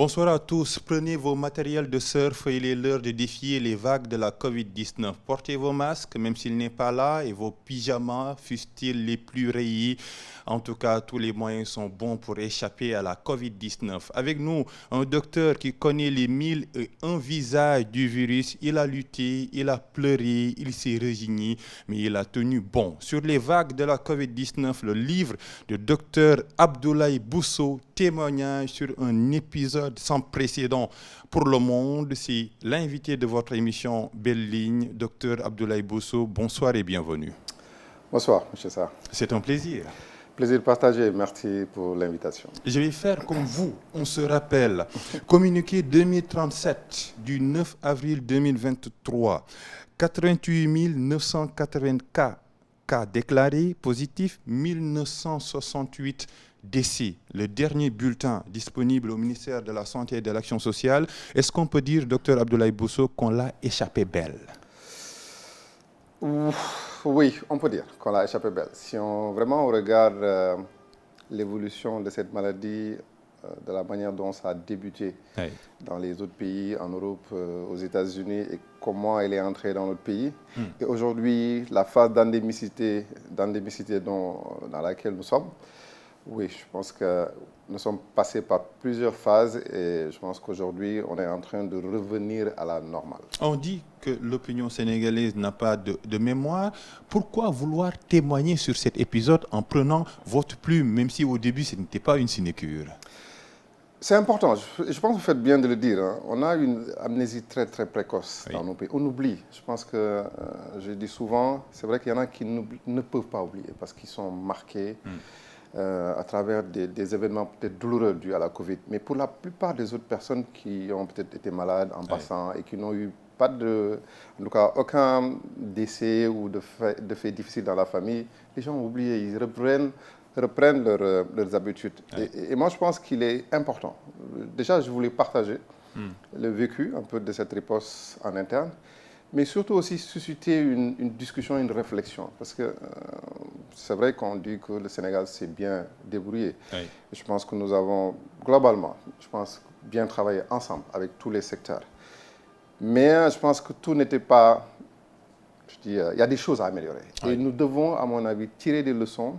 Bonsoir à tous. Prenez vos matériels de surf. Il est l'heure de défier les vagues de la Covid-19. Portez vos masques, même s'il n'est pas là, et vos pyjamas, fussent-ils les plus rayés. En tout cas, tous les moyens sont bons pour échapper à la Covid-19. Avec nous, un docteur qui connaît les 1001 visages du virus. Il a lutté, il a pleuré, il s'est résigné, mais il a tenu bon. Sur les vagues de la Covid-19, le livre de docteur Abdoulaye Bousso, témoignage sur un épisode sans précédent pour le monde. C'est l'invité de votre émission Belle Ligne, docteur Abdoulaye Bousso. Bonsoir et bienvenue. Bonsoir, M. Sarr. C'est un plaisir. Plaisir partagé, merci pour l'invitation. Je vais faire comme vous, on se rappelle. Communiqué 2037 du 9 avril 2023, 88 984 cas déclarés positifs, 1968 décès. Le dernier bulletin disponible au ministère de la Santé et de l'Action sociale. Est-ce qu'on peut dire, docteur Abdoulaye Bousso, qu'on l'a échappé belle? Oui, on peut dire qu'on l'a échappé belle. Si on vraiment regarde l'évolution de cette maladie, de la manière dont ça a débuté dans les autres pays, en Europe, aux États-Unis, et comment elle est entrée dans notre pays. Et aujourd'hui, la phase d'endémicité dans laquelle nous sommes, oui, je pense que nous sommes passés par plusieurs phases et je pense qu'aujourd'hui, on est en train de revenir à la normale. On dit que l'opinion sénégalaise n'a pas de mémoire. Pourquoi vouloir témoigner sur cet épisode en prenant votre plume, même si au début, ce n'était pas une sinécure? C'est important. Je pense que vous faites bien de le dire. Hein. On a une amnésie très, très précoce dans nos pays. On oublie. Je pense que, je dis souvent, c'est vrai qu'il y en a qui ne peuvent pas oublier parce qu'ils sont marqués à travers des événements peut-être douloureux dus à la Covid. Mais pour la plupart des autres personnes qui ont peut-être été malades en passant et qui n'ont eu pas en tout cas, aucun décès ou de fait difficile dans la famille, les gens ont oublié. Ils reprennent leurs habitudes. Et moi, je pense qu'il est important. Déjà, je voulais partager le vécu un peu de cette riposte en interne, mais surtout aussi susciter une discussion, une réflexion. Parce que c'est vrai qu'on dit que le Sénégal s'est bien débrouillé. Je pense que nous avons, globalement, bien travaillé ensemble avec tous les secteurs. Mais je pense que tout n'était pas... il y a des choses à améliorer. Et nous devons, à mon avis, tirer des leçons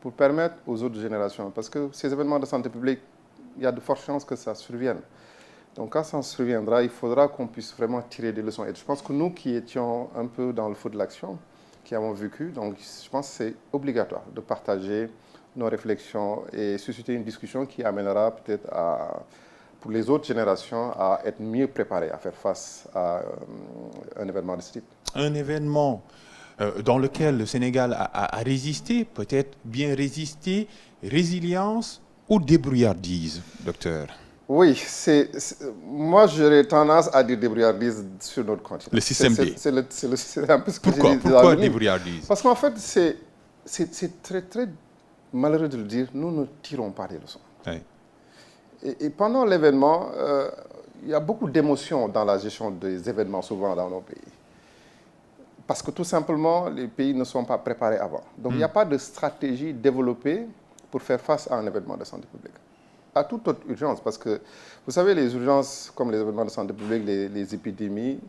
pour permettre aux autres générations. Parce que ces événements de santé publique, il y a de fortes chances que ça survienne. Donc quand ça surviendra, il faudra qu'on puisse vraiment tirer des leçons. Et je pense que nous qui étions un peu dans le feu de l'action, qui avons vécu, donc je pense que c'est obligatoire de partager nos réflexions et susciter une discussion qui amènera peut-être pour les autres générations à être mieux préparées à faire face à un événement de ce type. Un événement dans lequel le Sénégal a résisté, peut-être bien résisté, résilience ou débrouillardise, docteur? Oui, moi j'aurais tendance à dire débrouillardise sur notre continent. Le système D. C'est un peu ce que j'ai dit. Pourquoi débrouillardise? Parce qu'en fait, c'est très, très malheureux de le dire, nous ne tirons pas des leçons. Et pendant l'événement, il y a beaucoup d'émotions dans la gestion des événements, souvent dans nos pays. Parce que tout simplement, les pays ne sont pas préparés avant. Donc il n'y a pas de stratégie développée pour faire face à un événement de santé publique. À toute autre urgence, parce que vous savez, les urgences comme les événements de santé publique, les épidémies,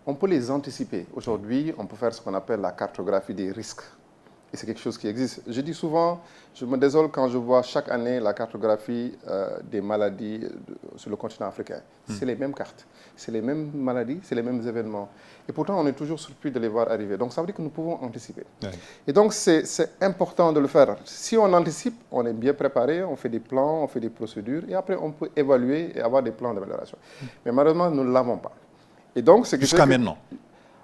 on peut les anticiper. Aujourd'hui, on peut faire ce qu'on appelle la cartographie des risques. Et c'est quelque chose qui existe. Je dis souvent, je me désole quand je vois chaque année la cartographie des maladies sur le continent africain. C'est les mêmes cartes, c'est les mêmes maladies, c'est les mêmes événements. Et pourtant, on est toujours surpris de les voir arriver. Donc ça veut dire que nous pouvons anticiper. Et donc c'est important de le faire. Si on anticipe, on est bien préparé, on fait des plans, on fait des procédures, et après on peut évaluer et avoir des plans d'amélioration. Mais malheureusement, nous ne l'avons pas. Et donc, jusqu'à maintenant.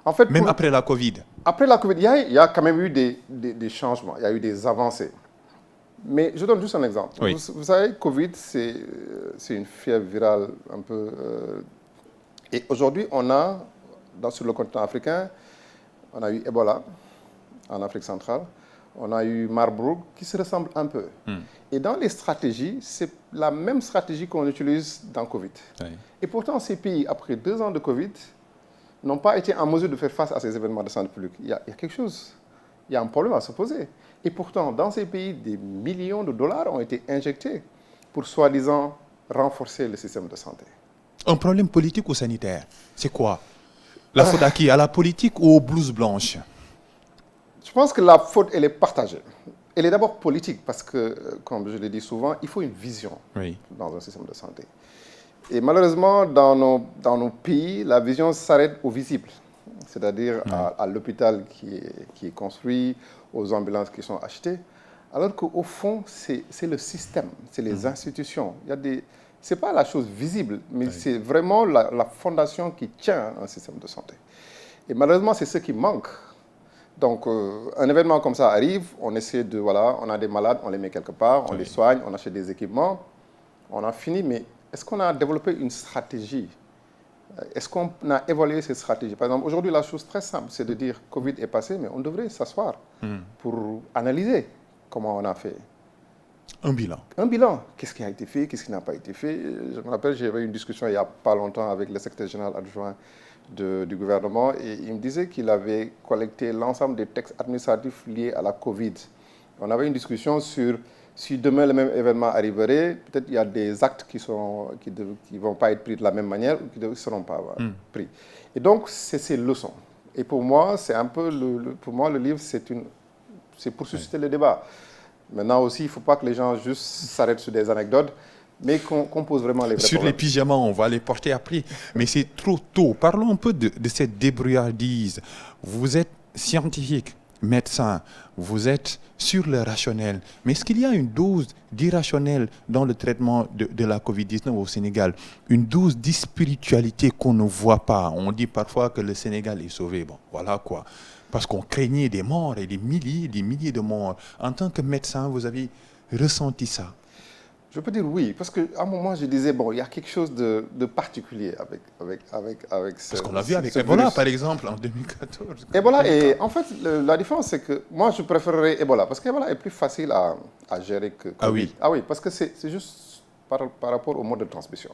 En fait, même après la Covid. Après la Covid, il y a quand même eu des changements, il y a eu des avancées. Mais je donne juste un exemple. Oui. Vous savez, Covid, c'est une fièvre virale un peu... et aujourd'hui, on a, sur le continent africain, on a eu Ebola en Afrique centrale, on a eu Marburg qui se ressemble un peu. Et dans les stratégies, c'est la même stratégie qu'on utilise dans Covid. Et pourtant, ces pays, après 2 ans de Covid, n'ont pas été en mesure de faire face à ces événements de santé publique. Il y a quelque chose, il y a un problème à se poser. Et pourtant, dans ces pays, des millions de dollars ont été injectés pour soi-disant renforcer le système de santé. Un problème politique ou sanitaire? C'est quoi? La faute à qui? À la politique ou aux blouses blanches? Je pense que la faute, elle est partagée. Elle est d'abord politique parce que, comme je le dis souvent, il faut une vision dans un système de santé. Et malheureusement, dans nos pays, la vision s'arrête au visible, c'est-à-dire à l'hôpital qui est construit, aux ambulances qui sont achetées, alors qu'au fond, c'est le système, c'est les institutions. Ce n'est pas la chose visible, mais c'est vraiment la fondation qui tient un système de santé. Et malheureusement, c'est ce qui manque. Donc, un événement comme ça arrive, on essaie de, voilà, on a des malades, on les met quelque part, on les soigne, on achète des équipements, on a fini, mais est-ce qu'on a développé une stratégie? Est-ce qu'on a évalué cette stratégie? Par exemple, aujourd'hui, la chose très simple, c'est de dire Covid est passé, mais on devrait s'asseoir pour analyser comment on a fait. Un bilan. Un bilan. Qu'est-ce qui a été fait? Qu'est-ce qui n'a pas été fait? Je me rappelle, j'avais une discussion il n'y a pas longtemps avec le secrétaire général adjoint du gouvernement et il me disait qu'il avait collecté l'ensemble des textes administratifs liés à la Covid. On avait une discussion sur si demain le même événement arriverait, peut-être il y a des actes qui ne vont pas être pris de la même manière ou qui ne seront pas pris. Et donc, c'est ces leçons. Et pour moi, c'est un peu pour moi, le livre, c'est pour susciter le débat. Maintenant aussi, il ne faut pas que les gens juste s'arrêtent sur des anecdotes, mais qu'on pose vraiment les vrais Sur problèmes. les pyjamas, on va les porter après. Mais c'est trop tôt. Parlons un peu de cette débrouillardise. Vous êtes scientifique, médecin, vous êtes sur le rationnel. Mais est-ce qu'il y a une dose d'irrationnel dans le traitement de la Covid-19 au Sénégal? Une dose d'spiritualité qu'on ne voit pas. On dit parfois que le Sénégal est sauvé. Bon, voilà quoi. Parce qu'on craignait des morts et des milliers de morts. En tant que médecin, vous avez ressenti ça? Je peux dire oui, parce qu'à un moment, je disais, bon, il y a quelque chose de particulier avec ce Parce qu'on l'a vu avec ce Ebola, virus. par exemple, en 2014. Ebola, et en fait, la différence, c'est que moi, je préférerais Ebola, parce qu'Ebola est plus facile à gérer que Covid. Ah oui. Ah oui, parce que c'est juste par rapport au mode de transmission.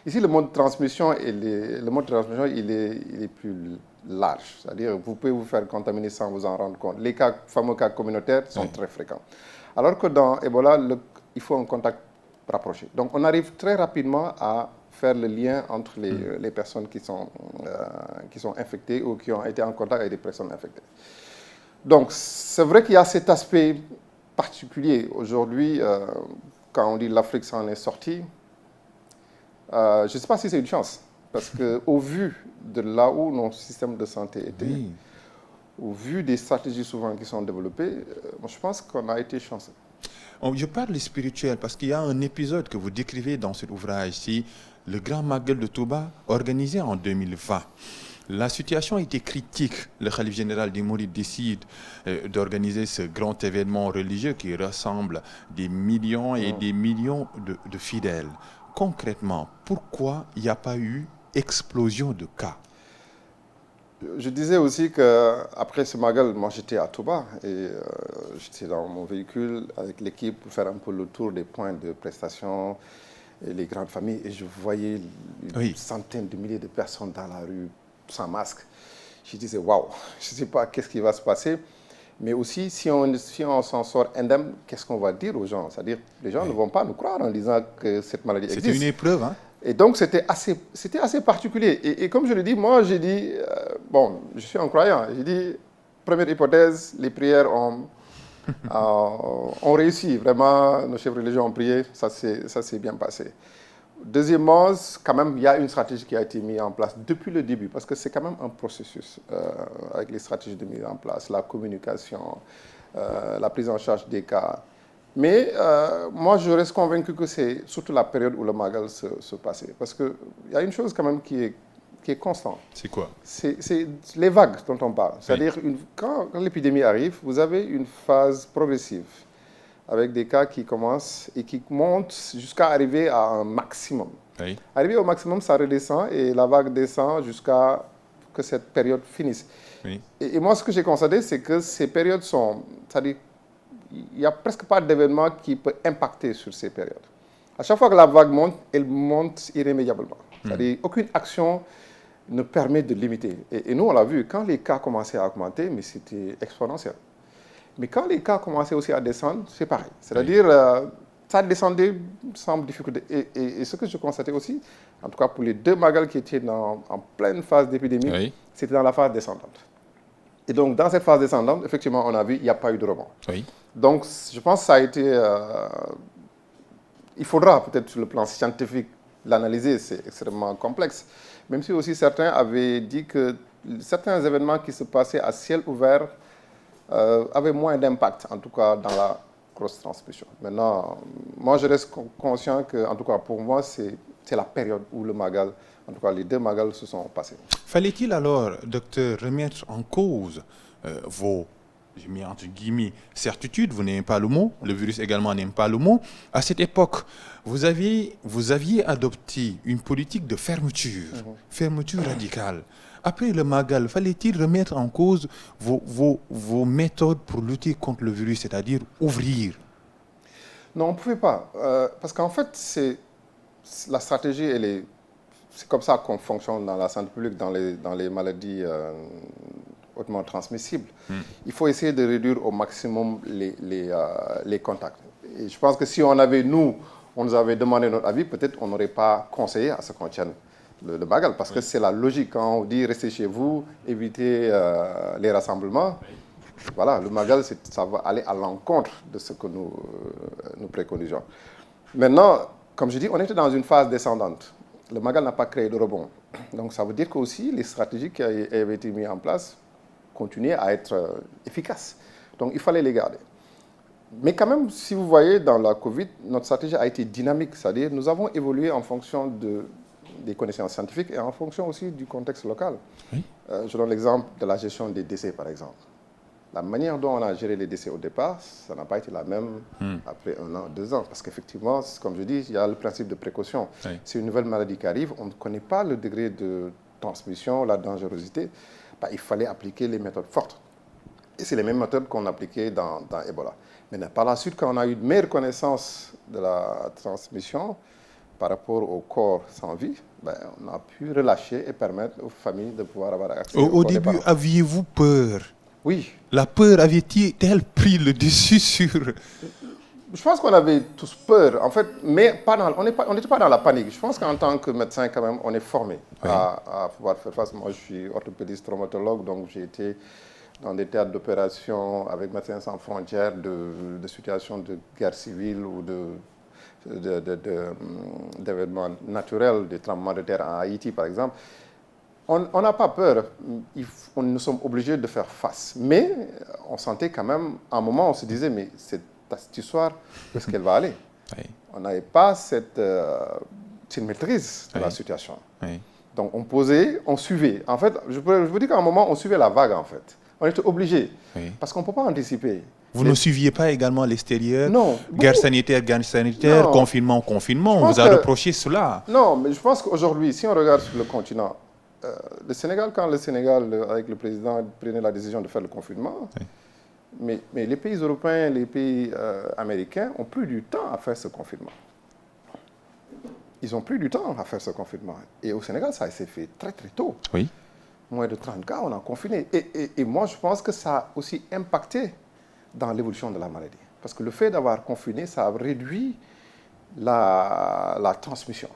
Ici, le mode de transmission, il est plus large. C'est-à-dire, vous pouvez vous faire contaminer sans vous en rendre compte. Les fameux cas communautaires sont très fréquents. Alors que dans Ebola, il faut un contact rapproché. Donc, on arrive très rapidement à faire le lien entre les personnes qui sont infectées ou qui ont été en contact avec des personnes infectées. Donc, c'est vrai qu'il y a cet aspect particulier. Aujourd'hui, quand on dit l'Afrique s'en est sortie, je ne sais pas si c'est une chance. Parce qu'au vu de là où nos systèmes de santé étaient, au vu des stratégies souvent qui sont développées, je pense qu'on a été chanceux. Je parle spirituel parce qu'il y a un épisode que vous décrivez dans cet ouvrage-ci, le Grand Magal de Touba, organisé en 2020. La situation était critique. Le Khalif général des Mourides décide d'organiser ce grand événement religieux qui rassemble des millions et des millions de fidèles. Concrètement, pourquoi il n'y a pas eu explosion de cas? Je disais aussi qu'après ce Magal, moi j'étais à Touba et j'étais dans mon véhicule avec l'équipe pour faire un peu le tour des points de prestation et les grandes familles et je voyais une centaine de milliers de personnes dans la rue sans masque. Je disais waouh, je ne sais pas qu'est-ce qui va se passer, mais aussi si on s'en sort indemne, qu'est-ce qu'on va dire aux gens? C'est-à-dire les gens ne vont pas nous croire en disant que cette maladie existe. C'était une épreuve, hein? Et donc, c'était assez particulier. Et comme je le dis, moi, j'ai dit, bon, je suis un croyant. J'ai dit, première hypothèse, les prières ont réussi. Vraiment, nos chefs religieux ont prié, ça s'est bien passé. Deuxièmement, quand même, il y a une stratégie qui a été mise en place depuis le début, parce que c'est quand même un processus avec les stratégies de mise en place, la communication, la prise en charge des cas. Mais moi, je reste convaincu que c'est surtout la période où le Magal se passait. Parce qu'il y a une chose quand même qui est constante. C'est quoi? C'est les vagues dont on parle. C'est-à-dire, quand l'épidémie arrive, vous avez une phase progressive avec des cas qui commencent et qui montent jusqu'à arriver à un maximum. Oui. Arrivé au maximum, ça redescend et la vague descend jusqu'à que cette période finisse. Oui. Et moi, ce que j'ai constaté, c'est que ces périodes sont... C'est-à-dire, il n'y a presque pas d'événement qui peut impacter sur ces périodes. À chaque fois que la vague monte, elle monte irrémédiablement. C'est-à-dire aucune action ne permet de limiter. Et nous, on l'a vu, quand les cas commençaient à augmenter, mais c'était exponentiel. Mais quand les cas commençaient aussi à descendre, c'est pareil. C'est-à-dire, ça descendait sans difficulté. Et ce que je constatais aussi, en tout cas pour les 2 Magal qui étaient en pleine phase d'épidémie, c'était dans la phase descendante. Et donc, dans cette phase descendante, effectivement, on a vu qu'il n'y a pas eu de rebond. Donc, je pense que ça a été... il faudra peut-être sur le plan scientifique l'analyser, c'est extrêmement complexe. Même si aussi certains avaient dit que certains événements qui se passaient à ciel ouvert avaient moins d'impact, en tout cas dans la cross-transmission. Maintenant, moi je reste conscient que, en tout cas pour moi, c'est la période où le Magal, en tout cas les 2 Magal se sont passés. Fallait-il alors, docteur, remettre en cause vos, j'ai mis entre guillemets, certitudes, vous n'aimez pas le mot, le virus également n'aime pas le mot. À cette époque, vous aviez adopté une politique de fermeture, fermeture radicale. Après le Magal, fallait-il remettre en cause vos méthodes pour lutter contre le virus, c'est-à-dire ouvrir? Non, on ne pouvait pas. Parce qu'en fait, la stratégie, c'est comme ça qu'on fonctionne dans la santé publique, dans les maladies hautement transmissibles. Il faut essayer de réduire au maximum les contacts. Et je pense que si on nous avait demandé notre avis, peut-être on n'aurait pas conseillé à ce qu'on tienne le Magal, parce que c'est la logique. Quand on dit restez chez vous, évitez les rassemblements, voilà, le Magal, ça va aller à l'encontre de ce que nous préconisons. Maintenant, comme je dis, on était dans une phase descendante. Le Magal n'a pas créé de rebond. Donc ça veut dire que aussi les stratégies qui avaient été mises en place continuaient à être efficaces. Donc il fallait les garder. Mais quand même, si vous voyez, dans la Covid, notre stratégie a été dynamique. C'est-à-dire nous avons évolué en fonction des connaissances scientifiques et en fonction aussi du contexte local. Je donne l'exemple de la gestion des décès, par exemple. La manière dont on a géré les décès au départ, ça n'a pas été la même après 1 an, 2 ans. Parce qu'effectivement, comme je dis, il y a le principe de précaution. C'est une nouvelle maladie qui arrive, on ne connaît pas le degré de transmission, la dangerosité. Il fallait appliquer les méthodes fortes. Et c'est les mêmes méthodes qu'on appliquait dans Ebola. Mais par la suite, quand on a eu une meilleure connaissance de la transmission par rapport au corps sans vie, on a pu relâcher et permettre aux familles de pouvoir avoir accès au début, aviez-vous peur? Oui. La peur avait-elle pris le dessus sur... Je pense qu'on avait tous peur, en fait, mais on n'était pas dans la panique. Je pense qu'en tant que médecin, quand même, on est formé à pouvoir faire face. Moi, je suis orthopédiste traumatologue, donc j'ai été dans des théâtres d'opération avec Médecins sans frontières, de situations de guerre civile ou d'événements naturels, des tremblements de terre en Haïti, par exemple. On n'a pas peur, nous sommes obligés de faire face. Mais on sentait quand même, à un moment, on se disait, mais cette histoire, où est-ce qu'elle va aller? On n'avait pas cette maîtrise de la situation. Donc on posait, on suivait. En fait, je vous dis qu'à un moment, on suivait la vague, en fait. On était obligés, parce qu'on ne peut pas anticiper. Vous ne suiviez pas également l'extérieur? Non. Guerre sanitaire, non. confinement. On vous a reproché cela. Non, mais je pense qu'aujourd'hui, si on regarde sur le continent, le Sénégal, quand le Sénégal, avec le président, prenait la décision de faire le confinement, mais les pays européens, les pays américains ont pris du temps à faire ce confinement. Ils ont pris du temps à faire ce confinement. Et au Sénégal, ça s'est fait très très tôt. Oui. Moins de 30 cas, on a confiné. Et moi, je pense que ça a aussi impacté dans l'évolution de la maladie. Parce que le fait d'avoir confiné, ça a réduit la transmission.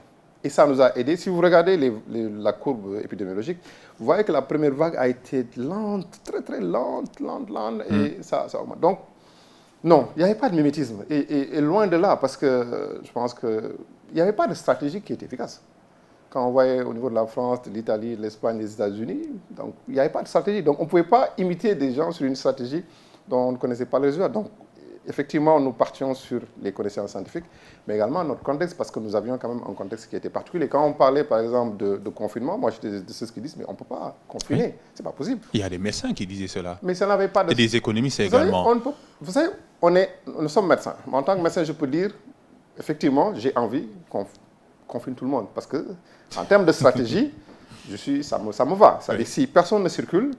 Et ça nous a aidé. Si vous regardez la courbe épidémiologique, vous voyez que la première vague a été lente, très très lente, et ça augmente. Donc, non, il n'y avait pas de mimétisme. Et loin de là, parce que je pense qu'il n'y avait pas de stratégie qui était efficace. Quand on voyait au niveau de la France, de l'Italie, de l'Espagne, des États-Unis, donc il n'y avait pas de stratégie. Donc on ne pouvait pas imiter des gens sur une stratégie dont on ne connaissait pas les résultats. Donc effectivement, nous partions sur les connaissances scientifiques, mais également notre contexte, parce que nous avions quand même un contexte qui était particulier. Quand on parlait, par exemple, de confinement, moi, j'étais de ceux qui disent, mais on ne peut pas confiner, c'est pas possible. Il y a des médecins qui disaient cela. Mais ça n'avait pas de... Et des économistes également. Vous savez, nous sommes médecins. En tant que médecin, je peux dire, effectivement, j'ai envie qu'on confine tout le monde, parce que en termes de stratégie, ça me va. C'est-à-dire, si personne ne circule,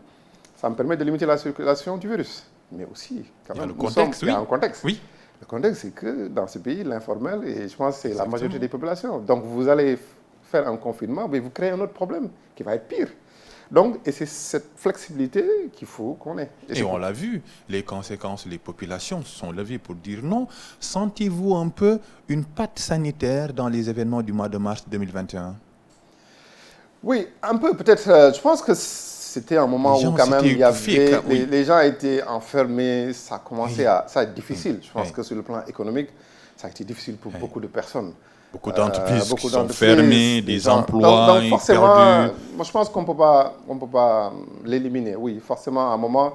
ça me permet de limiter la circulation du virus. Mais aussi, quand même, il y a un contexte. Oui. Le contexte, c'est que dans ce pays, l'informel, et je pense que c'est la majorité des populations. Donc, vous allez faire un confinement, mais vous créez un autre problème qui va être pire. Donc, et c'est cette flexibilité qu'il faut qu'on ait. Et on l'a vu, les conséquences, les populations se sont levées pour dire non. Sentez-vous un peu une patte sanitaire dans les événements du mois de mars 2021? Oui, un peu, peut-être. Je pense que c'était un moment où quand même il y avait, les gens étaient enfermés, ça commençait à être difficile. Je pense que sur le plan économique, ça a été difficile pour beaucoup de personnes. Beaucoup d'entreprises qui sont fermées, des emplois donc forcément, perdus. moi je pense qu'on peut pas l'éliminer. Oui, forcément, à un moment,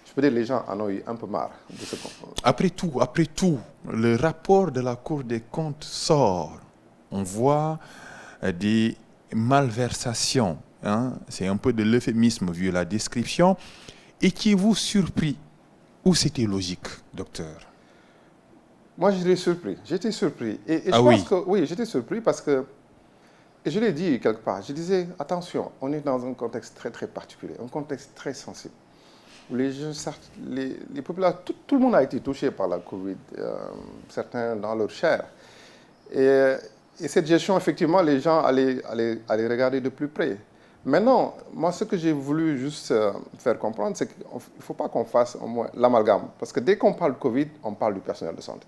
je peux dire que les gens en ont eu un peu marre de ce qu'on... Après tout, le rapport de la Cour des comptes sort. On voit des malversations. Hein? C'est un peu de l'euphémisme vu la description. Et qui vous surprit? Ou c'était logique, docteur? Moi, j'étais surpris. J'étais surpris. Et je pense que, oui, j'étais surpris parce que, et je l'ai dit quelque part, je disais, attention, on est dans un contexte très, très particulier, un contexte très sensible. Où les gens, les populations, tout le monde a été touché par la Covid, certains dans leur chair. Et cette gestion, effectivement, les gens allaient regarder de plus près. Maintenant, moi, ce que j'ai voulu juste faire comprendre, c'est qu'il ne faut pas qu'on fasse au moins l'amalgame. Parce que dès qu'on parle de Covid, on parle du personnel de santé.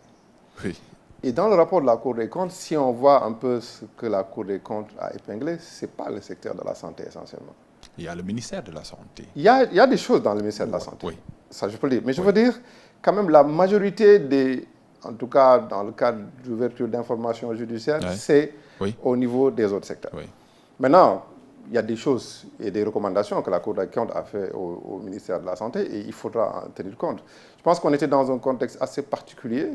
Oui. Et dans le rapport de la Cour des comptes, si on voit un peu ce que la Cour des comptes a épinglé, ce n'est pas le secteur de la santé essentiellement. Il y a le ministère de la Santé. Il y a des choses dans le ministère de la Santé. Oui. Ça, je peux le dire. Mais je veux dire, quand même, la majorité des... En tout cas, dans le cadre d'ouverture d'informations judiciaires, c'est au niveau des autres secteurs. Oui. Maintenant, il y a des choses et des recommandations que la Cour des comptes a fait au ministère de la Santé et il faudra en tenir compte. Je pense qu'on était dans un contexte assez particulier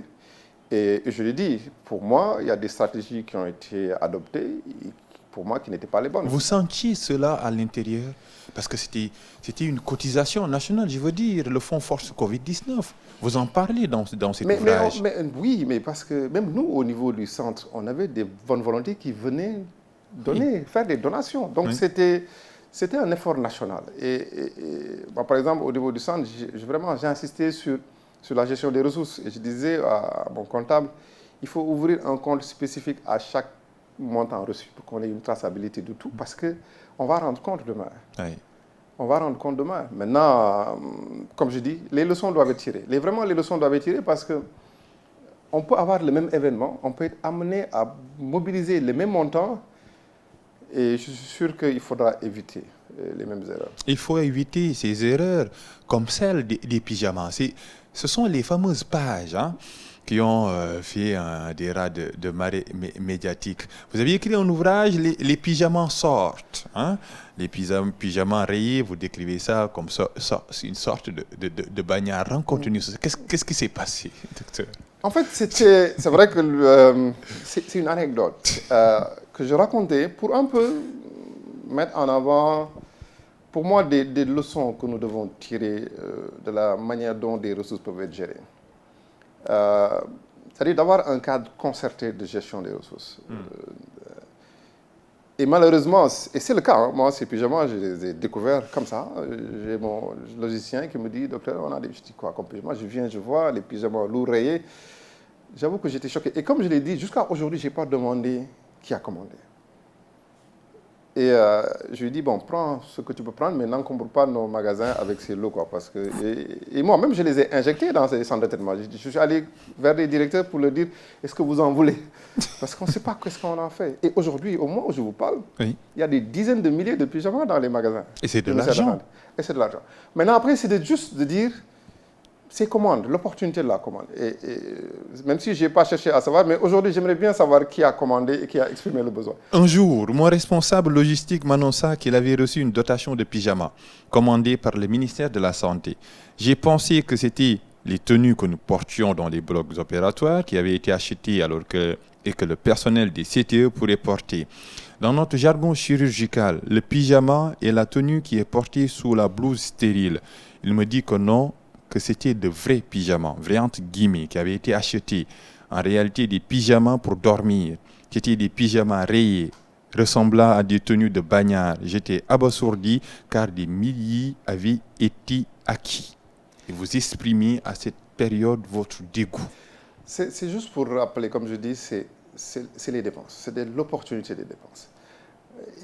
et je l'ai dit, pour moi, il y a des stratégies qui ont été adoptées, pour moi, qui n'étaient pas les bonnes. Vous sentiez cela à l'intérieur? Parce que c'était une cotisation nationale, je veux dire, le Fonds Force Covid-19. Vous en parlez dans cet ouvrage. Oui, mais parce que même nous, au niveau du centre, on avait des bonnes volontés qui venaient faire des donations. Donc c'était un effort national. Moi, par exemple, au niveau du centre, j'ai insisté sur la gestion des ressources. Et je disais à mon comptable, il faut ouvrir un compte spécifique à chaque montant reçu pour qu'on ait une traçabilité de tout, parce qu'on va rendre compte demain. Oui. On va rendre compte demain. Maintenant, comme je dis, les leçons doivent être tirées. Vraiment, les leçons doivent être tirées parce que on peut avoir le même événement, on peut être amené à mobiliser les mêmes montants et je suis sûr qu'il faudra éviter les mêmes erreurs. Il faut éviter ces erreurs comme celle des pyjamas. Ce sont les fameuses pages qui ont fait des rats de marée médiatique. Vous avez écrit un ouvrage, les pyjamas sortent. Hein? Les pyjamas rayés, vous décrivez ça comme c'est une sorte de bagnard en contenu. Qu'est-ce qui s'est passé, docteur? En fait, c'est vrai que c'est une anecdote que je racontais pour un peu mettre en avant, pour moi, des leçons que nous devons tirer de la manière dont des ressources peuvent être gérées. C'est-à-dire d'avoir un cadre concerté de gestion des ressources. Et malheureusement, et c'est le cas, moi, ces pyjamas, je les ai découverts comme ça. J'ai mon logicien qui me dit, docteur, on a des... Je dis quoi comme pyjama? Je viens, je vois les pyjamas lourds rayés. J'avoue que j'étais choqué. Et comme je l'ai dit, jusqu'à aujourd'hui, je n'ai pas demandé qui a commandé. Et je lui ai dit, bon, prends ce que tu peux prendre, mais n'encombre pas nos magasins avec ces lots, quoi. Parce que, et moi-même, je les ai injectés dans ces centres de traitement. Je suis allé vers les directeurs pour leur dire, est-ce que vous en voulez? Parce qu'on ne sait pas qu'est-ce qu'on en fait. Et aujourd'hui, au moment où je vous parle, il y a des dizaines de milliers de pyjamas dans les magasins. Et c'est de l'argent. Et c'est de l'argent. Maintenant, après, c'est juste de dire, c'est commande, l'opportunité de la commande. Et même si je n'ai pas cherché à savoir, mais aujourd'hui, j'aimerais bien savoir qui a commandé et qui a exprimé le besoin. Un jour, mon responsable logistique m'annonça qu'il avait reçu une dotation de pyjama commandée par le ministère de la Santé. J'ai pensé que c'était les tenues que nous portions dans les blocs opératoires qui avaient été achetées et que le personnel des CTE pourrait porter. Dans notre jargon chirurgical, le pyjama est la tenue qui est portée sous la blouse stérile. Il me dit que non, que c'était de vrais pyjamas, vrais entre guillemets, qui avaient été achetés. En réalité, des pyjamas pour dormir, qui étaient des pyjamas rayés, ressemblant à des tenues de bagnard. J'étais abasourdi car des milliers avaient été acquis. Et vous exprimez à cette période votre dégoût. C'est juste pour rappeler, comme je dis, c'est les dépenses. C'est l'opportunité des dépenses.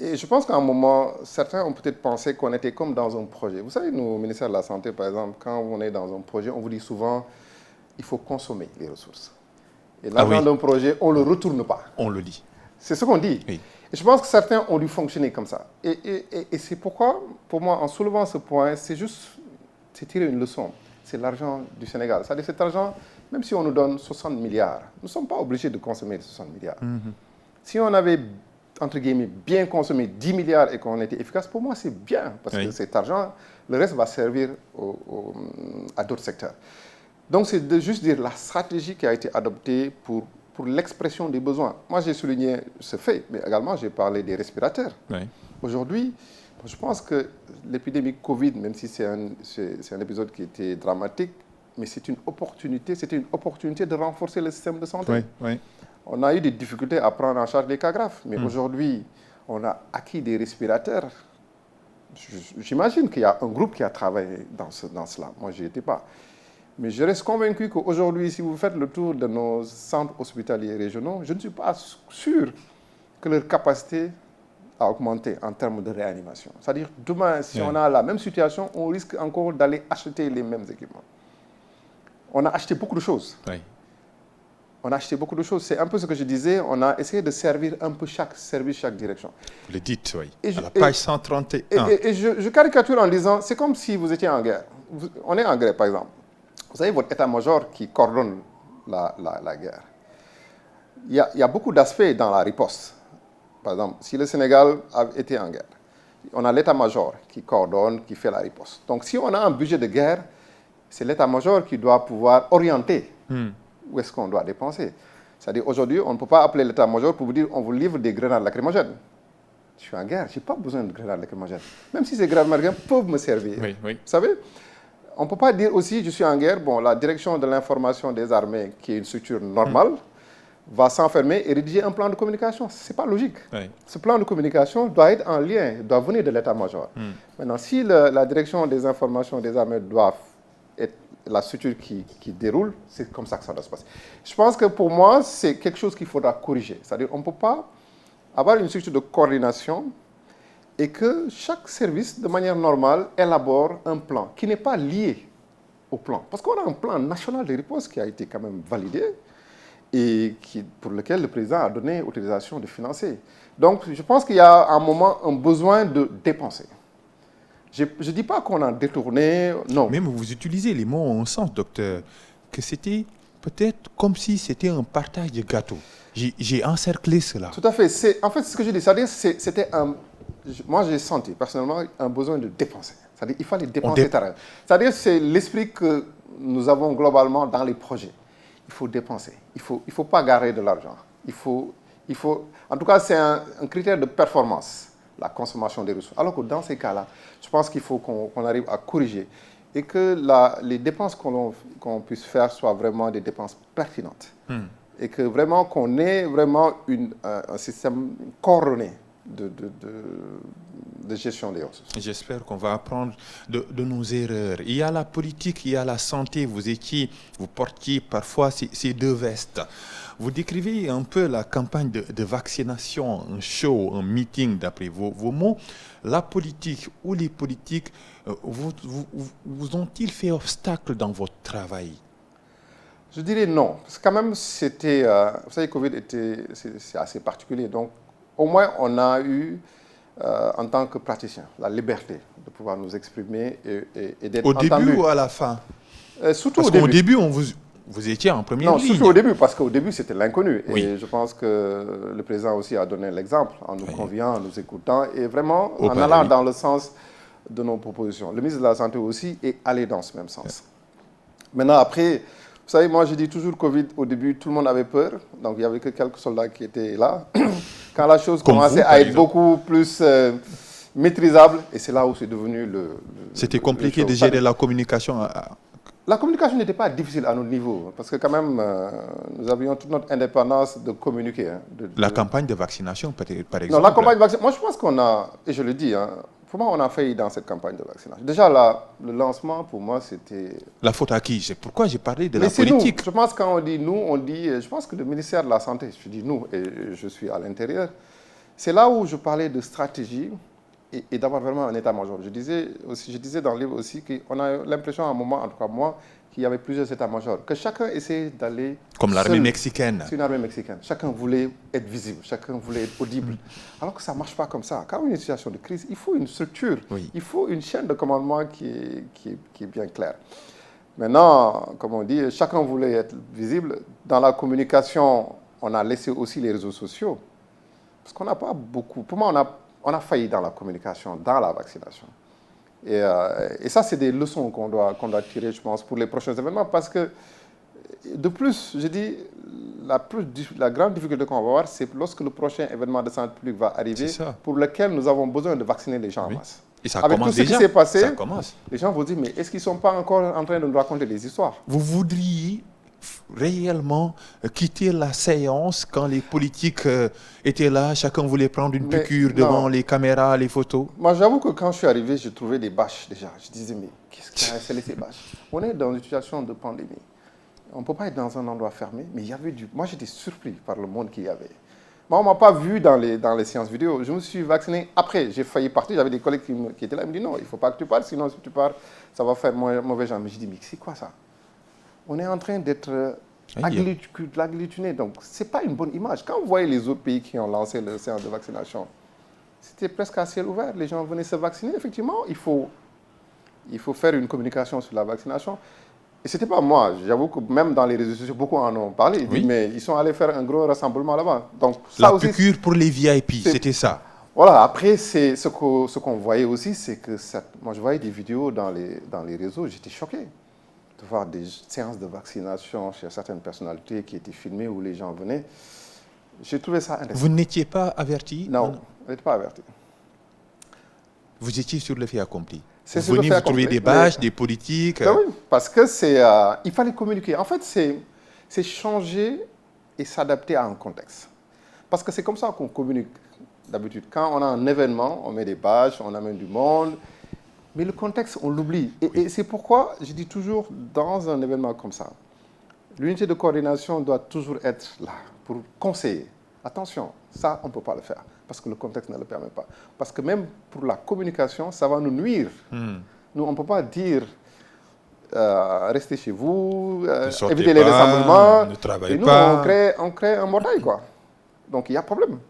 Et je pense qu'à un moment, certains ont peut-être pensé qu'on était comme dans un projet. Vous savez, nous, au ministère de la Santé, par exemple, quand on est dans un projet, on vous dit souvent, il faut consommer les ressources. Et Ah l'argent oui, d'un projet, on ne le retourne pas. on le dit. C'est ce qu'on dit. Oui. Et je pense que certains ont dû fonctionner comme ça. Et c'est pourquoi, pour moi, en soulevant ce point, c'est tirer une leçon. C'est l'argent du Sénégal. C'est-à-dire cet argent, même si on nous donne 60 milliards, nous ne sommes pas obligés de consommer les 60 milliards. Si on avait, entre guillemets, bien consommé 10 milliards et qu'on était efficace, pour moi, c'est bien. Parce que cet argent, le reste va servir à d'autres secteurs. Donc, c'est de juste dire la stratégie qui a été adoptée pour l'expression des besoins. Moi, j'ai souligné ce fait, mais également, j'ai parlé des respirateurs. Oui. Aujourd'hui, je pense que l'épidémie Covid, même si c'est un épisode qui était dramatique, mais c'était une opportunité de renforcer le système de santé. Oui, oui. On a eu des difficultés à prendre en charge les cas graves, mais aujourd'hui, on a acquis des respirateurs. J'imagine qu'il y a un groupe qui a travaillé dans cela. Moi, je n'y étais pas. Mais je reste convaincu qu'aujourd'hui, si vous faites le tour de nos centres hospitaliers régionaux, je ne suis pas sûr que leur capacité a augmenté en termes de réanimation. C'est-à-dire, demain, si on a la même situation, on risque encore d'aller acheter les mêmes équipements. On a acheté beaucoup de choses. Oui. On a acheté beaucoup de choses. C'est un peu ce que je disais. On a essayé de servir un peu chaque service, chaque direction. Vous le dites, oui. Et à la page 131. Et je caricature en disant, c'est comme si vous étiez en guerre. On est en guerre, par exemple. Vous savez, votre état-major qui coordonne la guerre. Il y a beaucoup d'aspects dans la riposte. Par exemple, si le Sénégal était en guerre, on a l'état-major qui coordonne, qui fait la riposte. Donc, si on a un budget de guerre, c'est l'état-major qui doit pouvoir orienter où est-ce qu'on doit dépenser. C'est-à-dire, aujourd'hui, on ne peut pas appeler l'état-major pour vous dire on vous livre des grenades lacrymogènes. Je suis en guerre, je n'ai pas besoin de grenades lacrymogènes. Même si ces grenades lacrymogènes peuvent me servir. Oui, oui. Vous savez, on ne peut pas dire aussi je suis en guerre. Bon, la direction de l'information des armées, qui est une structure normale, va s'enfermer et rédiger un plan de communication. Ce n'est pas logique. Oui. Ce plan de communication doit être en lien, doit venir de l'état-major. Maintenant, si la direction des informations des armées doit être la structure qui déroule, c'est comme ça que ça doit se passer. Je pense que pour moi, c'est quelque chose qu'il faudra corriger. C'est-à-dire qu'on ne peut pas avoir une structure de coordination et que chaque service, de manière normale, élabore un plan qui n'est pas lié au plan. Parce qu'on a un plan national de riposte qui a été quand même validé et pour lequel le président a donné autorisation de financer. Donc, je pense qu'il y a à un moment un besoin de dépenser. Je ne dis pas qu'on a détourné, non. Même vous utilisez les mots en sens, docteur, que c'était peut-être comme si c'était un partage de gâteau. J'ai encerclé cela. Tout à fait. En fait, ce que je dis, c'est-à-dire c'était moi, j'ai senti personnellement un besoin de dépenser. C'est-à-dire qu'il fallait dépenser. C'est-à-dire c'est l'esprit que nous avons globalement dans les projets. Il faut dépenser. Il faut pas garer de l'argent. En tout cas, c'est un critère de performance, la consommation des ressources. Alors que dans ces cas-là, je pense qu'il faut qu'on arrive à corriger et que les dépenses qu'on puisse faire soient vraiment des dépenses pertinentes. Et que vraiment qu'on ait vraiment un système coordonné de gestion des ressources. J'espère qu'on va apprendre de nos erreurs. Il y a la politique, il y a la santé. Vous portiez parfois ces deux vestes. Vous décrivez un peu la campagne de vaccination, un show, un meeting d'après vos mots. La politique ou les politiques vous ont-ils fait obstacle dans votre travail? Je dirais non. Parce que quand même, c'était... vous savez, Covid, c'est assez particulier. Donc, au moins, on a eu, en tant que praticien, la liberté de pouvoir nous exprimer et d'être entendu. Au début ou à la fin? Surtout au début. Parce qu'au début, vous étiez en première ligne. Non, surtout au début, parce qu'au début, c'était l'inconnu. Oui. Et je pense que le président aussi a donné l'exemple en nous conviant, en nous écoutant et vraiment en allant dans le sens de nos propositions. Le ministre de la Santé aussi est allé dans ce même sens. Maintenant, après... Vous savez, moi, je dis toujours Covid, au début, tout le monde avait peur. Donc, il n'y avait que quelques soldats qui étaient là. Quand la chose commençait à être beaucoup plus maîtrisable, et c'est là où c'est devenu C'était compliqué de gérer la communication. La communication n'était pas difficile à notre niveau, parce que quand même, nous avions toute notre indépendance de communiquer. La campagne de vaccination, par exemple. Non, la campagne de vaccination, moi, je pense qu'on a, et je le dis, pour moi, on a failli dans cette campagne de vaccination. Déjà, le lancement, pour moi, c'était... La faute à qui? C'est pourquoi j'ai parlé de Mais la politique. Nous. Je pense que quand on dit nous, je pense que le ministère de la Santé, je dis nous, et je suis à l'intérieur, C'est là où je parlais de stratégie et d'avoir vraiment un état-major. Je disais dans le livre aussi qu'on a l'impression à un moment, en tout cas moi, qu'il y avait plusieurs états-majors, que chacun essayait d'aller comme l'armée mexicaine. C'est une armée mexicaine. Chacun voulait être visible, chacun voulait être audible. Alors que ça ne marche pas comme ça. Quand on est dans une situation de crise, il faut une structure, il faut une chaîne de commandement qui est bien claire. Maintenant, comme on dit, chacun voulait être visible. Dans la communication, on a laissé aussi les réseaux sociaux. Parce qu'on n'a pas beaucoup... Pour moi, on a failli dans la communication, dans la vaccination. Et ça, c'est des leçons qu'on doit tirer, je pense, pour les prochains événements. Parce que, de plus, je dis, la grande difficulté qu'on va avoir, c'est lorsque le prochain événement de santé publique va arriver, pour lequel nous avons besoin de vacciner les gens en masse. Et ça Avec commence tout ce déjà. qui s'est passé, Les gens vont dire, mais est-ce qu'ils ne sont pas encore en train de nous raconter des histoires? Vous voudriez réellement quitter la séance quand les politiques étaient là, chacun voulait prendre une piqûre devant les caméras, les photos? Moi, j'avoue que quand je suis arrivé, j'ai trouvé des bâches déjà. Je disais, mais qu'est-ce qui a installé ces bâches? On est dans une situation de pandémie. On ne peut pas être dans un endroit fermé, mais il y avait Moi, j'étais surpris par le monde qu'il y avait. Moi, on ne m'a pas vu dans les séances vidéo. Je me suis vacciné après. J'ai failli partir. J'avais des collègues qui étaient là. Ils me disent, non, il ne faut pas que tu partes, sinon si tu pars, ça va faire mauvais genre. Mais je dis, mais c'est quoi ça? On est en train d'être agglutiné. Donc, ce n'est pas une bonne image. Quand vous voyez les autres pays qui ont lancé le séance de vaccination, c'était presque à ciel ouvert. Les gens venaient se vacciner. Effectivement, il faut faire une communication sur la vaccination. Et ce n'était pas moi. J'avoue que même dans les réseaux sociaux, beaucoup en ont parlé. Ils disent, mais ils sont allés faire un gros rassemblement là-bas. Donc, la piqûre pour les VIP, c'était ça. Voilà. Après, ce qu'on voyait aussi, c'est que moi, je voyais des vidéos dans les réseaux. J'étais choqué de voir des séances de vaccination chez certaines personnalités qui étaient filmées où les gens venaient. J'ai trouvé ça intéressant. Vous n'étiez pas averti? Non, je n'étais pas averti. Vous étiez sur le fait accompli? Vous venez vous trouver des bâches, des politiques. Ben oui, parce que il fallait communiquer. En fait, c'est changer et s'adapter à un contexte. Parce que c'est comme ça qu'on communique d'habitude. Quand on a un événement, on met des bâches, on amène du monde, mais le contexte, on l'oublie. Et c'est pourquoi je dis toujours, dans un événement comme ça, l'unité de coordination doit toujours être là pour conseiller. Attention, ça, on ne peut pas le faire parce que le contexte ne le permet pas. Parce que même pour la communication, ça va nous nuire. Nous, on ne peut pas dire restez chez vous, évitez les rassemblements. Ne travaillez et nous, pas. On crée un mortail, quoi. Donc, il y a problème.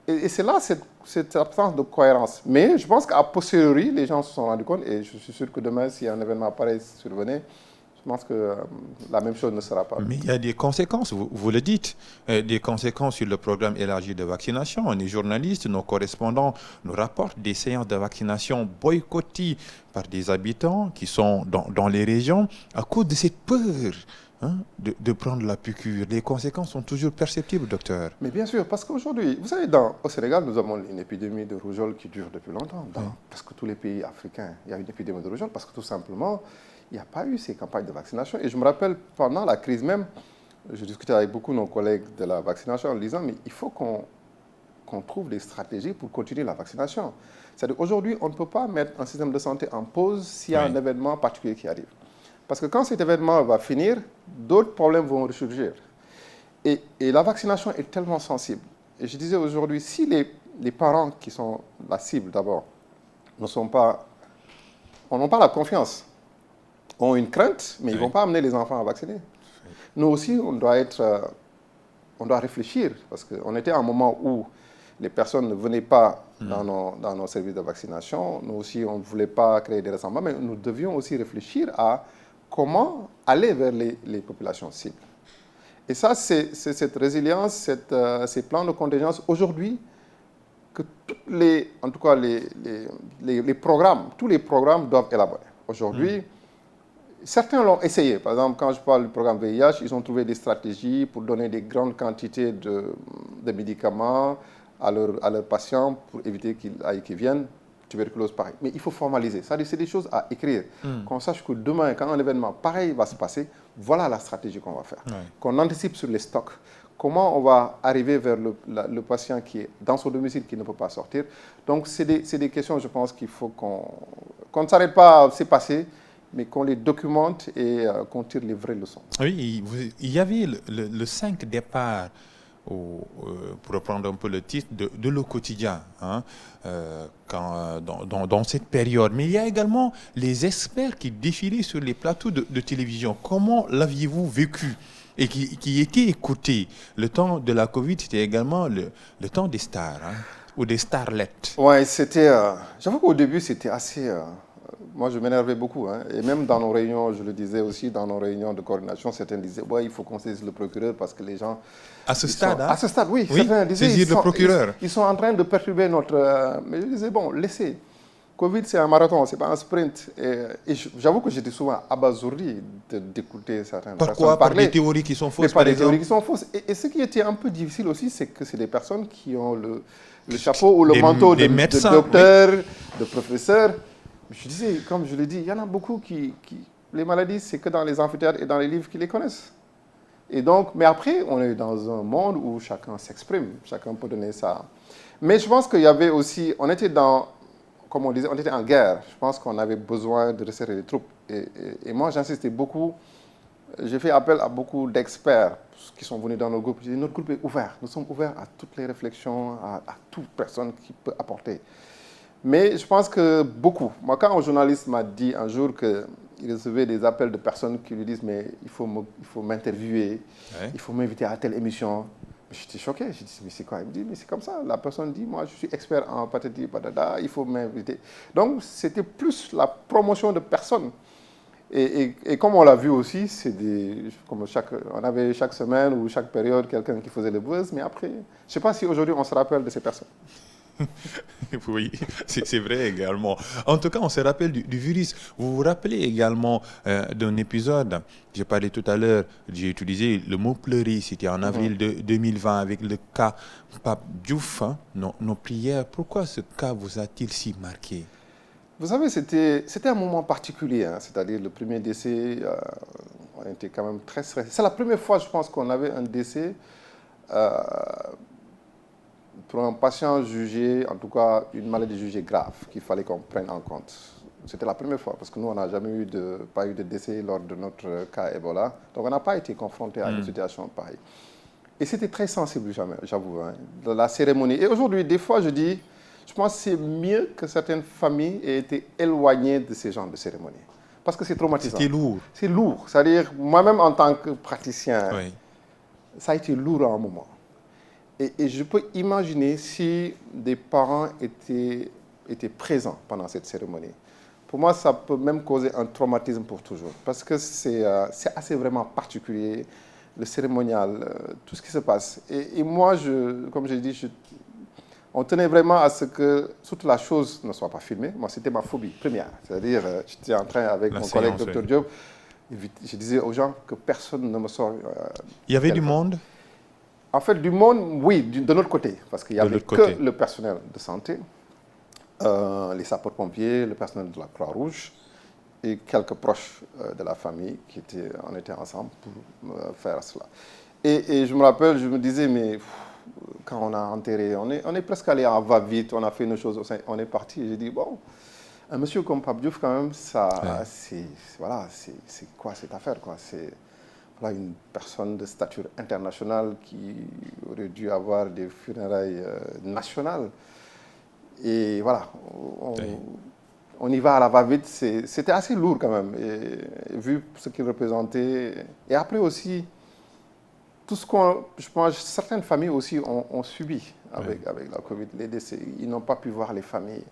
Et c'est là cette absence de cohérence. Mais je pense qu'à posteriori, les gens se sont rendus compte, et je suis sûr que demain, si un événement pareil survenait, je pense que la même chose ne sera pas. Mais il y a des conséquences, vous le dites, des conséquences sur le programme élargi de vaccination. On est journalistes, nos correspondants nous rapportent des séances de vaccination boycottées par des habitants qui sont dans les régions à cause de cette peur de prendre la piqûre. Les conséquences sont toujours perceptibles, docteur. Mais bien sûr, parce qu'aujourd'hui, vous savez, au Sénégal, nous avons une épidémie de rougeole qui dure depuis longtemps. Dans presque tous les pays africains, il y a une épidémie de rougeole parce que tout simplement, il n'y a pas eu ces campagnes de vaccination. Et je me rappelle, pendant la crise même, je discutais avec beaucoup de nos collègues de la vaccination en disant, mais il faut qu'on trouve des stratégies pour continuer la vaccination. C'est-à-dire qu'aujourd'hui, on ne peut pas mettre un système de santé en pause s'il y a un événement particulier qui arrive. Parce que quand cet événement va finir, d'autres problèmes vont ressurgir. Et la vaccination est tellement sensible. Et je disais aujourd'hui, si les parents qui sont la cible d'abord n'ont pas la confiance, ont une crainte, mais ils ne vont pas amener les enfants à vacciner. Nous aussi, on doit réfléchir, parce qu'on était à un moment où les personnes ne venaient pas dans nos services de vaccination. Nous aussi, on ne voulait pas créer des rassemblements, mais nous devions aussi réfléchir à comment aller vers les populations cibles. Et ça, c'est cette résilience, ces plans de contingence aujourd'hui que en tout cas les programmes, tous les programmes doivent élaborer. Aujourd'hui, certains l'ont essayé. Par exemple, quand je parle du programme VIH, ils ont trouvé des stratégies pour donner des grandes quantités de médicaments à leurs patients pour éviter qu'ils viennent. Tuberculose, pareil. Mais il faut formaliser. C'est des choses à écrire. Qu'on sache que demain, quand un événement pareil va se passer, voilà la stratégie qu'on va faire. Qu'on anticipe sur les stocks. Comment on va arriver vers le patient qui est dans son domicile, qui ne peut pas sortir. Donc, c'est des questions, je pense, qu'il faut qu'on ne s'arrête pas à s'y passer, mais qu'on les documente et qu'on tire les vraies leçons. Oui, il y avait le 5 départ pour reprendre un peu le titre, de le quotidien, hein, dans cette période. Mais il y a également les experts qui défilaient sur les plateaux de télévision. Comment l'aviez-vous vécu et qui étaient écoutés? Le temps de la Covid, c'était également le temps des stars, hein, ou des starlettes. Ouais, c'était. J'avoue qu'au début, c'était assez. Moi, je m'énervais beaucoup. Hein. Et même dans nos réunions, je le disais aussi, dans nos réunions de coordination, certains disaient ouais, il faut qu'on saisisse le procureur parce que les gens. À ce stade, hein? À ce stade, oui. Oui, Certains disaient saisir le procureur. ils sont en train de perturber notre. Mais je disais bon, laissez. Covid, c'est un marathon, c'est pas un sprint. Et j'avoue que j'étais souvent abasourdi d'écouter certaines personnes Pourquoi? Par parler. des théories qui sont fausses, Par par des exemple. théories qui sont fausses. Et ce qui était un peu difficile aussi, c'est que c'est des personnes qui ont le chapeau ou le manteau de médecins, docteur, oui, de professeur. Je disais, comme je l'ai dit, il y en a beaucoup qui les maladies, c'est que dans les amphithéâtres et dans les livres qu'ils les connaissent. Et donc, mais après, on est dans un monde où chacun s'exprime, chacun peut donner ça. Mais je pense qu'il y avait aussi, on était dans, comme on disait, on était en guerre. Je pense qu'on avait besoin de resserrer les troupes. Et moi, j'insistais beaucoup. J'ai fait appel à beaucoup d'experts qui sont venus dans notre groupe. J'ai dit, notre groupe est ouvert. Nous sommes ouverts à toutes les réflexions, à toute personne qui peut apporter. Mais je pense que beaucoup. Moi, quand un journaliste m'a dit un jour qu'il recevait des appels de personnes qui lui disent mais il faut m'interviewer, ouais, il faut m'inviter à telle émission. J'étais choqué. J'ai dit mais c'est quoi? Il me dit mais c'est comme ça. La personne dit moi je suis expert en patati patata, il faut m'inviter. Donc c'était plus la promotion de personnes. Et comme on l'a vu aussi, c'est on avait chaque semaine ou chaque période quelqu'un qui faisait le buzz, mais après, je ne sais pas si aujourd'hui on se rappelle de ces personnes. Oui, c'est vrai également. En tout cas, on se rappelle du virus. Vous vous rappelez également d'un épisode, j'ai parlé tout à l'heure, j'ai utilisé le mot pleurer, c'était en avril 2020 avec le cas Pape Diouf, hein, nos prières. Pourquoi ce cas vous a-t-il si marqué? Vous savez, c'était un moment particulier, hein, c'est-à-dire le premier décès, on était quand même très stressé. C'est la première fois, je pense, qu'on avait un décès pour un patient jugé, en tout cas une maladie jugée grave, qu'il fallait qu'on prenne en compte. C'était la première fois, parce que nous, on n'a jamais pas eu de décès lors de notre cas Ebola. Donc, on n'a pas été confronté à une situation pareille. Et c'était très sensible, j'avoue, hein, de la cérémonie. Et aujourd'hui, des fois, je pense que c'est mieux que certaines familles aient été éloignées de ces genres de cérémonies. Parce que c'est traumatisant. C'était lourd. C'est lourd. C'est-à-dire, moi-même, en tant que praticien, oui, ça a été lourd à un moment. Et je peux imaginer si des parents étaient présents pendant cette cérémonie. Pour moi, ça peut même causer un traumatisme pour toujours. Parce que c'est assez vraiment particulier, le cérémonial, tout ce qui se passe. Et moi, comme je l'ai dit, on tenait vraiment à ce que toute la chose ne soit pas filmée. Moi, c'était ma phobie première. C'est-à-dire, j'étais en train avec mon collègue Dr Diop, je disais aux gens que personne ne me sort. Il y avait du monde? En fait, du monde, oui, de notre côté. Parce qu'il n'y avait que le personnel de santé, les sapeurs-pompiers, le personnel de la Croix-Rouge et quelques proches de la famille on était ensemble pour faire cela. Et je me rappelle, je me disais, mais quand on a enterré, on est presque allé en va-vite, on a fait nos choses, on est parti. J'ai dit, bon, un monsieur comme Pape Diouf, quand même, ça, ouais, c'est quoi cette affaire, quoi? C'est une personne de stature internationale qui aurait dû avoir des funérailles nationales. Et voilà, on y va à la va-vite. C'était assez lourd quand même, et vu ce qu'il représentait. Et après aussi, tout ce je pense, certaines familles aussi ont subi avec la Covid, les décès. Ils n'ont pas pu voir les familles.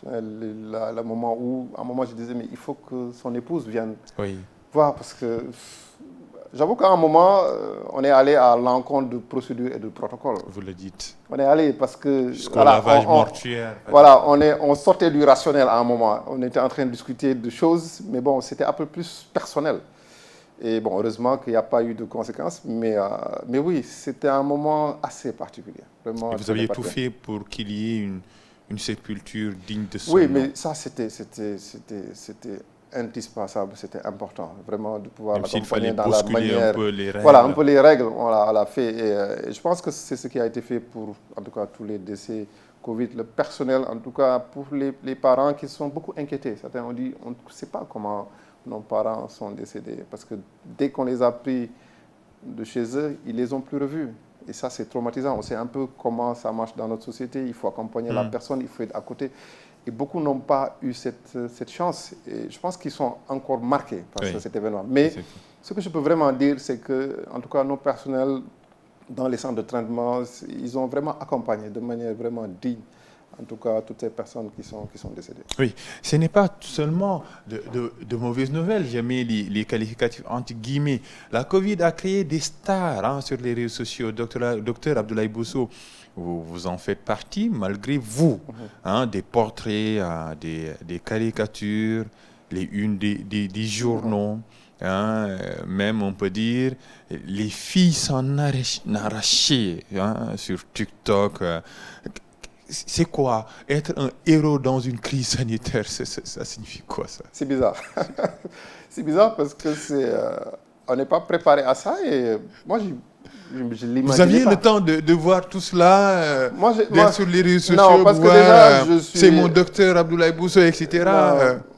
À un moment, je disais, mais il faut que son épouse vienne voir, parce que j'avoue qu'à un moment, on est allé à l'encontre de procédures et de protocoles. Vous le dites. On est allé parce que... Jusqu'au lavage mortuaire. Voilà, on sortait du rationnel à un moment. On était en train de discuter de choses, mais bon, c'était un peu plus personnel. Et bon, heureusement qu'il n'y a pas eu de conséquences, mais oui, c'était un moment assez particulier. Vraiment. Et vous aviez tout fait pour qu'il y ait une sépulture digne de son nom. Oui, mais ça, c'était indispensable, c'était important, vraiment, de pouvoir l'accompagner dans la manière. Un peu les règles. Voilà, un peu les règles, on l'a fait. Et je pense que c'est ce qui a été fait pour, en tout cas, tous les décès Covid, le personnel, en tout cas, pour les parents qui sont beaucoup inquiétés. Certains ont dit, on ne sait pas comment nos parents sont décédés, parce que dès qu'on les a pris de chez eux, ils ne les ont plus revus. Et ça, c'est traumatisant. On sait un peu comment ça marche dans notre société. Il faut accompagner la personne, il faut être à côté. Et beaucoup n'ont pas eu cette chance. Et je pense qu'ils sont encore marqués par cet événement. Mais ce que je peux vraiment dire, c'est que, en tout cas, nos personnels dans les centres de traitement, ils ont vraiment accompagné de manière vraiment digne, en tout cas, toutes ces personnes qui sont décédées. Oui, ce n'est pas seulement de mauvaises nouvelles, j'ai mis les qualificatifs entre guillemets. La Covid a créé des stars sur les réseaux sociaux. Docteur Abdoulaye Bousso, vous en faites partie, malgré vous. Des portraits, des caricatures, les unes des journaux. Même on peut dire, les filles s'en arrachaient sur TikTok. C'est quoi être un héros dans une crise sanitaire? Ça signifie quoi, ça? C'est bizarre. C'est bizarre parce que on n'est pas préparé à ça. Et moi, je l'imaginais. Vous aviez le temps de voir tout cela d'être sur les réseaux sociaux? Non, parce que déjà, c'est mon docteur Abdoulaye Bousso, etc.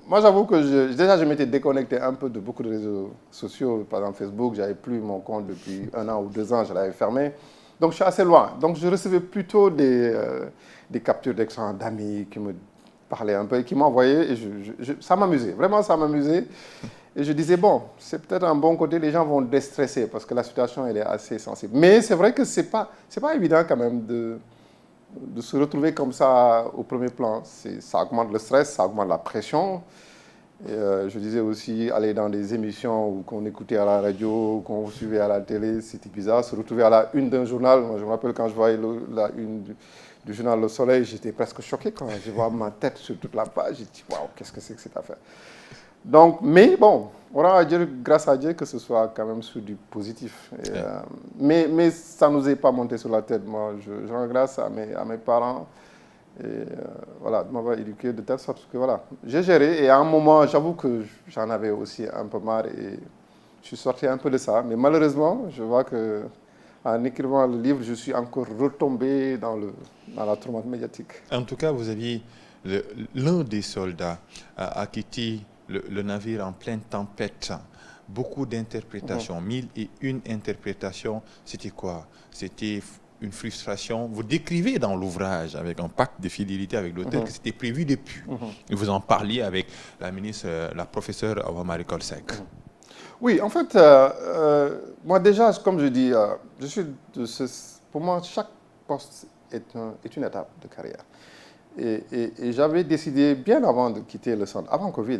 Moi, j'avoue que je m'étais déconnecté un peu de beaucoup de réseaux sociaux. Par exemple, Facebook, j'avais plus mon compte depuis 1 an ou 2 ans, je l'avais fermé. Donc, je suis assez loin. Donc, je recevais plutôt des captures d'écran d'amis qui me parlaient un peu et qui m'envoyaient. Et ça m'amusait. Vraiment, ça m'amusait. Et je disais, bon, c'est peut-être un bon côté, les gens vont déstresser parce que la situation, elle est assez sensible. Mais c'est vrai que c'est pas évident quand même de se retrouver comme ça au premier plan. Ça augmente le stress, ça augmente la pression. Et je disais aussi, aller dans des émissions qu'on écoutait à la radio, qu'on suivait à la télé, c'était bizarre. Se retrouver à la une d'un journal, moi je me rappelle quand je voyais la une du journal Le Soleil, j'étais presque choqué quand je vois ma tête sur toute la page. J'ai dit, waouh, qu'est-ce que c'est que cette affaire? Donc, mais bon, on va dire grâce à Dieu que ce soit quand même sur du positif. Et, mais ça ne nous est pas monté sur la tête. Moi, je rends grâce à mes parents et voilà, de m'avoir éduqué de telle sorte que voilà, j'ai géré. Et à un moment, j'avoue que j'en avais aussi un peu marre et je suis sorti un peu de ça. Mais malheureusement, je vois que en écrivant le livre, je suis encore retombé dans la tourmente médiatique. En tout cas, vous aviez l'un des soldats a quitté le navire en pleine tempête. Beaucoup d'interprétations, 1001 interprétations. C'était quoi? C'était une frustration. Vous décrivez dans l'ouvrage, avec un pacte de fidélité avec l'auteur, que c'était prévu depuis. Et vous en parliez avec la ministre, la professeure Awa Marie Coll Seck. Oui, en fait, moi déjà, comme je dis, pour moi, chaque poste est une étape de carrière. Et j'avais décidé bien avant de quitter le centre, avant Covid,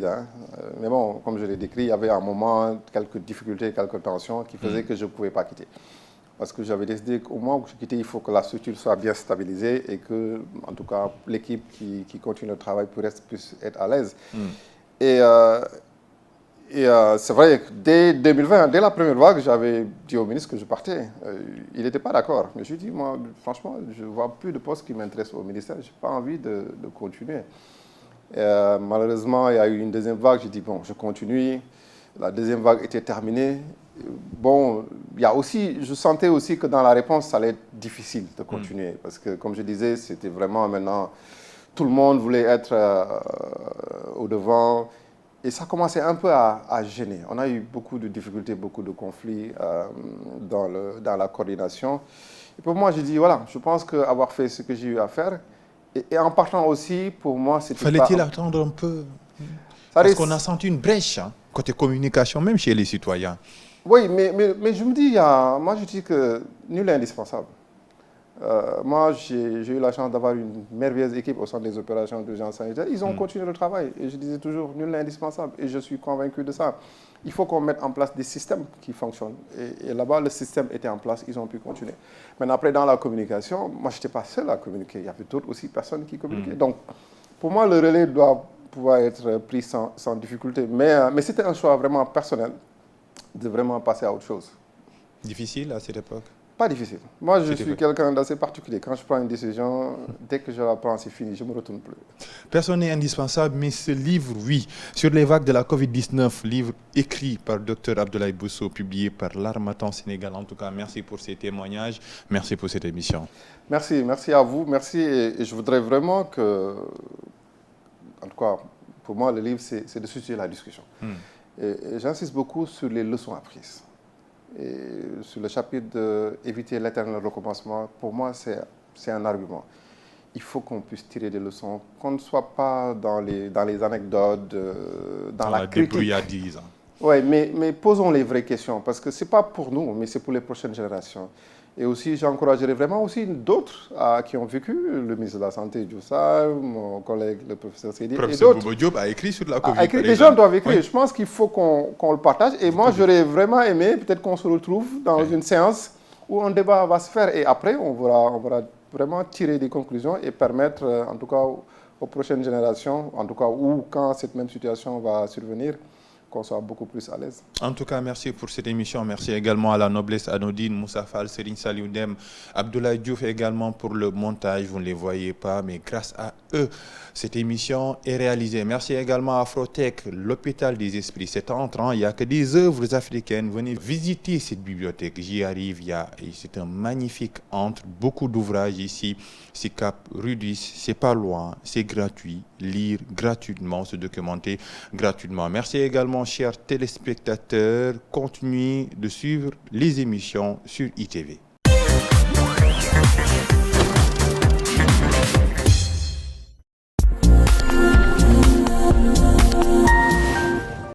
mais bon, comme je l'ai décrit, il y avait un moment, quelques difficultés, quelques tensions qui faisaient que je ne pouvais pas quitter. Parce que j'avais décidé qu'au moment où je quittais, il faut que la structure soit bien stabilisée et que, en tout cas, l'équipe qui continue le travail puisse être à l'aise. Et c'est vrai que dès 2020, dès la première vague, j'avais dit au ministre que je partais. Il n'était pas d'accord. Mais je lui ai dit, moi, franchement, je ne vois plus de postes qui m'intéressent au ministère. Je n'ai pas envie de continuer. Malheureusement, il y a eu une deuxième vague. J'ai dit, bon, je continue. La deuxième vague était terminée. Bon, je sentais aussi que dans la réponse, ça allait être difficile de continuer. Parce que, comme je disais, c'était vraiment maintenant, tout le monde voulait être au devant. Et ça commençait un peu à gêner. On a eu beaucoup de difficultés, beaucoup de conflits dans la coordination. Et pour moi, j'ai dit, voilà, je pense qu'avoir fait ce que j'ai eu à faire, et en partant aussi, pour moi, c'était Fallait-il attendre un peu? Parce qu'on a senti une brèche, côté communication, même chez les citoyens. Oui, mais je me dis, moi je dis que nul n'est indispensable. Moi, j'ai eu la chance d'avoir une merveilleuse équipe au centre des opérations d'urgence sanitaire. Ils ont continué le travail. Et je disais toujours, nul n'est indispensable. Et je suis convaincu de ça. Il faut qu'on mette en place des systèmes qui fonctionnent. Et là-bas, le système était en place. Ils ont pu continuer. Maintenant, après, dans la communication, moi, je n'étais pas seul à communiquer. Il y avait d'autres aussi personnes qui communiquaient. Donc, pour moi, le relais doit pouvoir être pris sans difficulté. Mais c'était un choix vraiment personnel de vraiment passer à autre chose. Difficile à cette époque? Pas difficile. Moi, je suis quelqu'un d'assez particulier. Quand je prends une décision, dès que je la prends, c'est fini. Je ne me retourne plus. Personne n'est indispensable, mais ce livre, oui, sur les vagues de la Covid-19, livre écrit par Dr Abdoulaye Bousso, publié par l'Harmattan Sénégal. En tout cas, merci pour ces témoignages. Merci pour cette émission. Merci à vous. Merci. Et je voudrais vraiment que, en tout cas, pour moi, le livre, c'est de susciter la discussion. Et j'insiste beaucoup sur les leçons apprises. Et sur le chapitre d'éviter l'éternel recommencement, pour moi, c'est un argument. Il faut qu'on puisse tirer des leçons, qu'on ne soit pas dans les anecdotes, dans la critique. Oui, mais posons les vraies questions, parce que ce n'est pas pour nous, mais c'est pour les prochaines générations. Et aussi, j'encouragerais vraiment aussi d'autres qui ont vécu, le ministre de la Santé, Diouf Sarr, mon collègue, le professeur Seydi, et d'autres. Bouba Diop a écrit sur la Covid. Les gens doivent écrire. Oui. Je pense qu'il faut qu'on le partage. Et moi, j'aurais vraiment aimé, peut-être qu'on se retrouve dans une séance où un débat va se faire. Et après, on va vraiment tirer des conclusions et permettre, en tout cas, aux prochaines générations, en tout cas, ou quand cette même situation va survenir, qu'on soit beaucoup plus à l'aise. En tout cas, merci pour cette émission. Merci également à la noblesse anodine, Moussa Fall, Serigne Saliou Dème, Abdoulaye Diouf également pour le montage. Vous ne les voyez pas, mais grâce à eux, cette émission est réalisée. Merci également à Afrotech, l'hôpital des esprits. C'est entrant, il n'y a que des œuvres africaines. Venez visiter cette bibliothèque. J'y arrive, c'est un magnifique entre, beaucoup d'ouvrages ici. C'est Cap Rue 10, c'est pas loin, c'est gratuit. Lire gratuitement, se documenter gratuitement. Merci également, chers téléspectateurs. Continuez de suivre les émissions sur ITV.